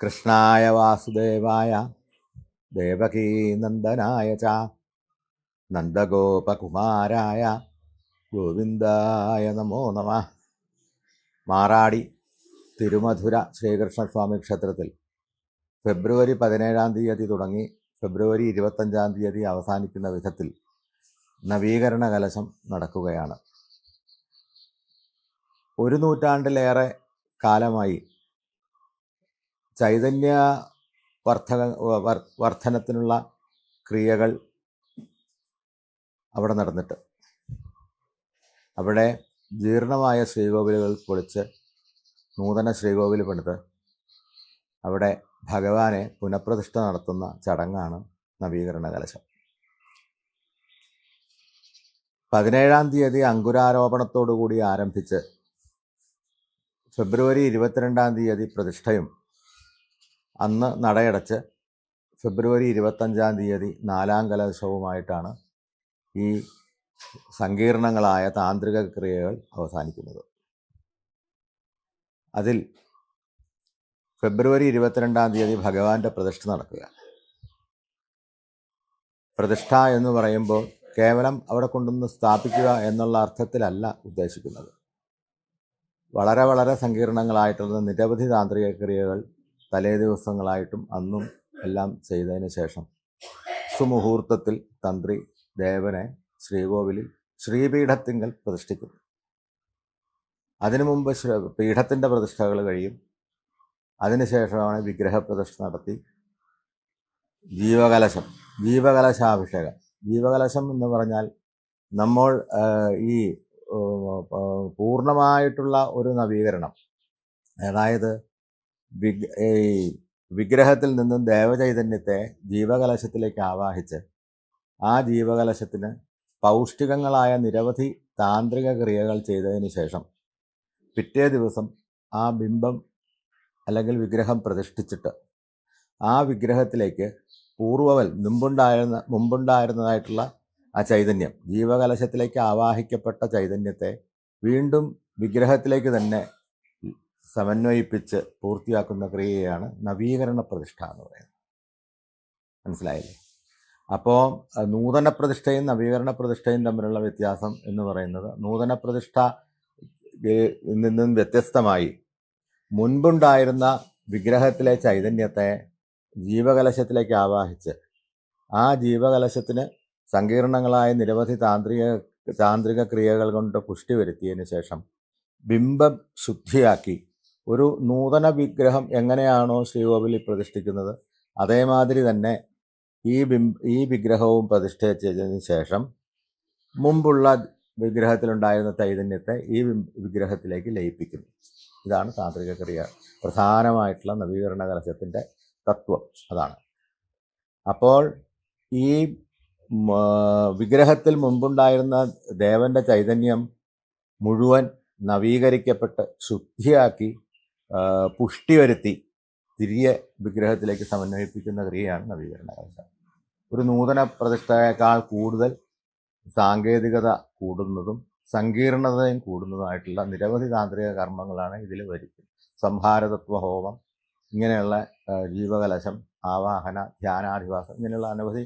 കൃഷ്ണായ വാസുദേവായ ദേവകീനന്ദനായ ച നന്ദഗോപകുമാരായ ഗോവിന്ദായ നമോ നമഃ. മാറാടി തിരുമധുര ശ്രീകൃഷ്ണസ്വാമി ക്ഷേത്രത്തിൽ ഫെബ്രുവരി 17 തുടങ്ങി ഫെബ്രുവരി 25 അവസാനിക്കുന്ന വിധത്തിൽ നവീകരണ കലശം നടക്കുകയാണ്. 1 നൂറ്റാണ്ടിലേറെ കാലമായി ചൈതന്യ വർധനത്തിനുള്ള ക്രിയകൾ അവിടെ നടന്നിട്ട് അവിടെ ജീർണമായ ശ്രീകോവിലുകൾ പൊളിച്ച് നൂതന ശ്രീകോവിൽ പണിത് അവിടെ ഭഗവാനെ പുനഃപ്രതിഷ്ഠ നടത്തുന്ന ചടങ്ങാണ് നവീകരണ കലശം. 17 അങ്കുരാരോപണത്തോടുകൂടി ആരംഭിച്ച് ഫെബ്രുവരി 22 പ്രതിഷ്ഠയും അന്ന് നടയടച്ച് ഫെബ്രുവരി 25 4ാം കലശവുമായിട്ടാണ് ഈ സങ്കീർണങ്ങളായ താന്ത്രിക ക്രിയകൾ അവസാനിക്കുന്നത്. അതിൽ ഫെബ്രുവരി 22 ഭഗവാന്റെ പ്രതിഷ്ഠ നടക്കുക. പ്രതിഷ്ഠ എന്ന് പറയുമ്പോൾ കേവലം അവിടെ കൊണ്ടുവന്ന് സ്ഥാപിക്കുക എന്നുള്ള അർത്ഥത്തിലല്ല ഉദ്ദേശിക്കുന്നത്. വളരെ വളരെ സങ്കീർണങ്ങളായിട്ടുള്ള നിരവധി താന്ത്രിക ക്രിയകൾ തലേ ദിവസങ്ങളായിട്ടും അന്നും എല്ലാം ചെയ്തതിന് ശേഷം സുമുഹൂർത്തത്തിൽ തന്ത്രി ദേവനെ ശ്രീകോവിലിൽ ശ്രീപീഠത്തിങ്കൽ പ്രതിഷ്ഠിക്കുന്നു. അതിനു മുമ്പ് പീഠത്തിൻ്റെ പ്രതിഷ്ഠകൾ കഴിയും. അതിനുശേഷമാണ് വിഗ്രഹപ്രതിഷ്ഠ നടത്തി ജീവകലശാഭിഷേകം. ജീവകലശം എന്ന് പറഞ്ഞാൽ നമ്മൾ ഈ പൂർണ്ണമായിട്ടുള്ള ഒരു നവീകരണം, അതായത് വിഗ്രഹത്തിൽ നിന്നും ദേവചൈതന്യത്തെ ജീവകലശത്തിലേക്ക് ആവാഹിച്ച് ആ ജീവകലശത്തിന് പൗഷ്ടികങ്ങളായ നിരവധി താന്ത്രിക ക്രിയകൾ ചെയ്തതിന് ശേഷം പിറ്റേ ദിവസം ആ ബിംബം അല്ലെങ്കിൽ വിഗ്രഹം പ്രതിഷ്ഠിച്ചിട്ട് ആ വിഗ്രഹത്തിലേക്ക് മുമ്പുണ്ടായിരുന്നതായിട്ടുള്ള ആ ചൈതന്യം, ജീവകലശത്തിലേക്ക് ആവാഹിക്കപ്പെട്ട ചൈതന്യത്തെ വീണ്ടും വിഗ്രഹത്തിലേക്ക് തന്നെ സമന്വയിപ്പിച്ച് പൂർത്തിയാക്കുന്ന ക്രിയയാണ് നവീകരണ പ്രതിഷ്ഠ എന്ന് പറയുന്നത്. മനസ്സിലായില്ലേ? അപ്പോൾ നൂതന പ്രതിഷ്ഠയും നവീകരണ പ്രതിഷ്ഠയും തമ്മിലുള്ള വ്യത്യാസം എന്ന് പറയുന്നത്, നൂതന പ്രതിഷ്ഠ നിന്നും വ്യത്യസ്തമായി മുൻപുണ്ടായിരുന്ന വിഗ്രഹത്തിലെ ചൈതന്യത്തെ ജീവകലശത്തിലേക്ക് ആവാഹിച്ച് ആ ജീവകലശത്തിന് സങ്കീർണങ്ങളായ നിരവധി താന്ത്രിക ക്രിയകൾ കൊണ്ട് പുഷ്ടി വരുത്തിയതിന് ശേഷം ബിംബം ശുദ്ധിയാക്കി ഒരു നൂതന വിഗ്രഹം എങ്ങനെയാണോ ശ്രീകോവിലിൽ പ്രതിഷ്ഠിക്കുന്നത് അതേമാതിരി തന്നെ ഈ വിഗ്രഹവും പ്രതിഷ്ഠിച്ചതിന് ശേഷം മുമ്പുള്ള വിഗ്രഹത്തിലുണ്ടായിരുന്ന ചൈതന്യത്തെ ഈ വിഗ്രഹത്തിലേക്ക് ലയിപ്പിക്കുന്നു. ഇതാണ് താന്ത്രിക ക്രിയ, പ്രധാനമായിട്ടുള്ള നവീകരണ കലശത്തിൻ്റെ തത്വം അതാണ്. അപ്പോൾ ഈ വിഗ്രഹത്തിൽ മുമ്പുണ്ടായിരുന്ന ദേവൻ്റെ ചൈതന്യം മുഴുവൻ നവീകരിക്കപ്പെട്ട് ശുദ്ധിയാക്കി പുഷ്ടി വരുത്തി തിരികെ വിഗ്രഹത്തിലേക്ക് സമന്വയിപ്പിക്കുന്ന ക്രിയയാണ് നവീകരണ കലശം. ഒരു നൂതന പ്രതിഷ്ഠയേക്കാൾ കൂടുതൽ സാങ്കേതികത കൂടുന്നതും സങ്കീർണതയും കൂടുന്നതുമായിട്ടുള്ള നിരവധി താന്ത്രിക കർമ്മങ്ങളാണ് ഇതിൽ വരുന്നത്. സംഹാരതത്വ ഹോമം, ഇങ്ങനെയുള്ള ജീവകലശം, ആവാഹന, ധ്യാനാധിവാസം, ഇങ്ങനെയുള്ള അനവധി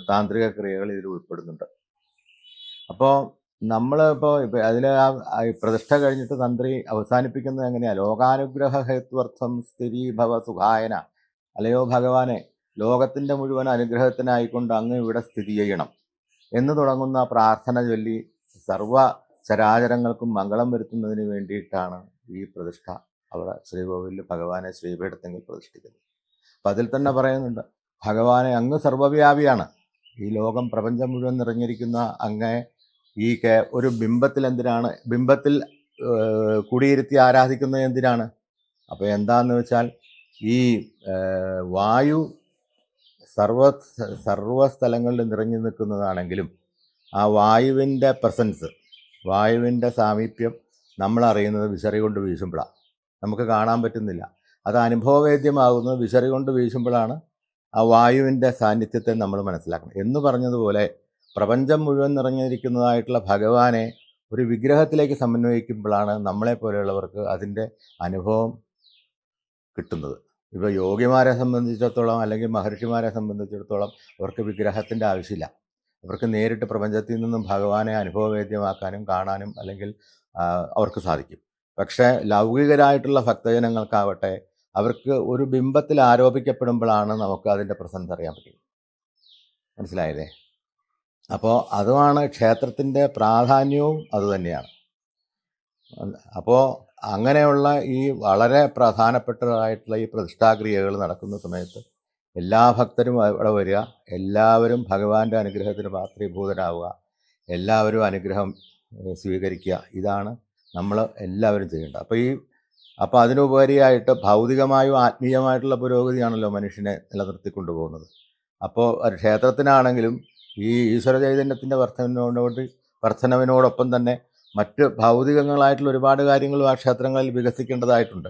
താന്ത്രിക ക്രിയകൾ ഇതിൽ ഉൾപ്പെടുന്നുണ്ട്. അപ്പോൾ നമ്മളിപ്പോൾ അതിൽ പ്രതിഷ്ഠ കഴിഞ്ഞിട്ട് തന്ത്രി അവസാനിപ്പിക്കുന്നത് എങ്ങനെയാണ്? ലോകാനുഗ്രഹ ഹേത്വർത്ഥം സ്ഥിരീഭവ സുഖായന, അല്ലയോ ഭഗവാനെ, ലോകത്തിൻ്റെ മുഴുവൻ അനുഗ്രഹത്തിനായിക്കൊണ്ട് അങ്ങ് ഇവിടെ സ്ഥിതി ചെയ്യണം എന്ന് തുടങ്ങുന്ന പ്രാർത്ഥന ചൊല്ലി സർവ ചരാചരങ്ങൾക്കും മംഗളം വരുത്തുന്നതിന് വേണ്ടിയിട്ടാണ് ഈ പ്രതിഷ്ഠ അവിടെ ശ്രീകോവിലിൽ ഭഗവാനെ ശ്രീപീഠത്തെങ്കിൽ പ്രതിഷ്ഠിക്കുന്നത്. അപ്പം അതിൽ തന്നെ പറയുന്നുണ്ട്, ഭഗവാനെ അങ്ങ് സർവ്വവ്യാപിയാണ്, ഈ ലോകം പ്രപഞ്ചം മുഴുവൻ നിറഞ്ഞിരിക്കുന്ന അങ്ങേ ഈ ഒരു ബിംബത്തിൽ കുടിയിരുത്തി ആരാധിക്കുന്നത് എന്തിനാണ്? അപ്പോൾ എന്താന്ന് വെച്ചാൽ ഈ വായു സർവ സ്ഥലങ്ങളിലും നിറഞ്ഞു നിൽക്കുന്നതാണെങ്കിലും ആ വായുവിൻ്റെ പ്രസൻസ്, വായുവിൻ്റെ സാമീപ്യം നമ്മളറിയുന്നത് വിശറി കൊണ്ട് വീശുമ്പോഴാണ്. നമുക്ക് കാണാൻ പറ്റുന്നില്ല. അത് അനുഭവവേദ്യമാകുന്നത് വിശറി കൊണ്ട് വീശുമ്പോഴാണ് ആ വായുവിൻ്റെ സാന്നിധ്യത്തെ നമ്മൾ മനസ്സിലാക്കണം. എന്ന് പറഞ്ഞതുപോലെ പ്രപഞ്ചം മുഴുവൻ നിറഞ്ഞിരിക്കുന്നതായിട്ടുള്ള ഭഗവാനെ ഒരു വിഗ്രഹത്തിലേക്ക് സമന്വയിക്കുമ്പോഴാണ് നമ്മളെപ്പോലെയുള്ളവർക്ക് അതിൻ്റെ അനുഭവം കിട്ടുന്നത്. ഇപ്പോൾ യോഗിമാരെ സംബന്ധിച്ചിടത്തോളം അല്ലെങ്കിൽ മഹർഷിമാരെ സംബന്ധിച്ചിടത്തോളം അവർക്ക് വിഗ്രഹത്തിൻ്റെ ആവശ്യമില്ല. അവർക്ക് നേരിട്ട് പ്രപഞ്ചത്തിൽ നിന്നും ഭഗവാനെ അനുഭവവേദ്യമാക്കാനും കാണാനും അല്ലെങ്കിൽ അവർക്ക് സാധിക്കും. പക്ഷേ ലൗകികരായിട്ടുള്ള ഭക്തജനങ്ങൾക്കാവട്ടെ അവർക്ക് ഒരു ബിംബത്തിൽ ആരോപിക്കപ്പെടുമ്പോഴാണ് നമുക്ക് അതിൻ്റെ പ്രസൻസ് അറിയാൻ പറ്റും. മനസ്സിലായില്ലേ? അപ്പോൾ അതുമാണ് ക്ഷേത്രത്തിൻ്റെ പ്രാധാന്യവും അതുതന്നെയാണ്. അപ്പോൾ അങ്ങനെയുള്ള ഈ വളരെ പ്രധാനപ്പെട്ടതായിട്ടുള്ള ഈ പ്രതിഷ്ഠാക്രിയകൾ നടക്കുന്ന സമയത്ത് എല്ലാ ഭക്തരും അവിടെ വരിക, എല്ലാവരും ഭഗവാന്റെ അനുഗ്രഹത്തിന് പാത്രീഭൂതരാവുക, എല്ലാവരും അനുഗ്രഹം സ്വീകരിക്കുക. ഇതാണ് നമ്മൾ എല്ലാവരും ചെയ്യേണ്ടത്. അപ്പോൾ അതിനുപരിയായിട്ട് ഭൗതികമായും ആത്മീയമായിട്ടുള്ള പുരോഗതിയാണല്ലോ മനുഷ്യനെ നിലനിർത്തിക്കൊണ്ടു പോകുന്നത്. അപ്പോൾ ഒരു ക്ഷേത്രത്തിനാണെങ്കിലും ഈ ഈശ്വര ചൈതന്യത്തിൻ്റെ വർധനവിനോടൊപ്പം തന്നെ മറ്റ് ഭൗതികങ്ങളായിട്ടുള്ള ഒരുപാട് കാര്യങ്ങളും ആ ക്ഷേത്രങ്ങളിൽ വികസിക്കേണ്ടതായിട്ടുണ്ട്.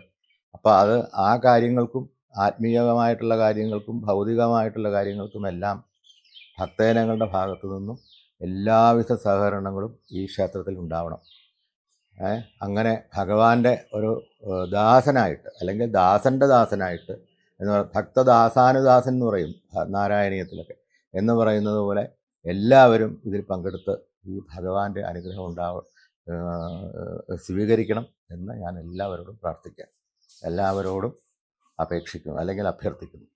അപ്പോൾ ആ കാര്യങ്ങൾക്കും ആത്മീയമായിട്ടുള്ള കാര്യങ്ങൾക്കും ഭൗതികമായിട്ടുള്ള കാര്യങ്ങൾക്കുമെല്ലാം ഭക്തജനങ്ങളുടെ ഭാഗത്തു നിന്നും എല്ലാവിധ സഹകരണങ്ങളും ഈ ക്ഷേത്രത്തിൽ ഉണ്ടാവണം. അങ്ങനെ ഭഗവാന്റെ ഒരു ദാസനായിട്ട് അല്ലെങ്കിൽ ദാസൻ്റെ ദാസനായിട്ട് എന്ന് പറയുന്നത് ഭക്തദാസാനുദാസൻ എന്ന് പറയും നാരായണീയത്തിലൊക്കെ എന്ന് പറയുന്നത് പോലെ എല്ലാവരും ഇതിൽ പങ്കെടുത്ത് ഈ ഭഗവാന്റെ അനുഗ്രഹം സ്വീകരിക്കണം എന്ന് ഞാൻ എല്ലാവരോടും പ്രാർത്ഥിക്കാം, എല്ലാവരോടും അപേക്ഷിക്കുന്നു അല്ലെങ്കിൽ അഭ്യർത്ഥിക്കുന്നു.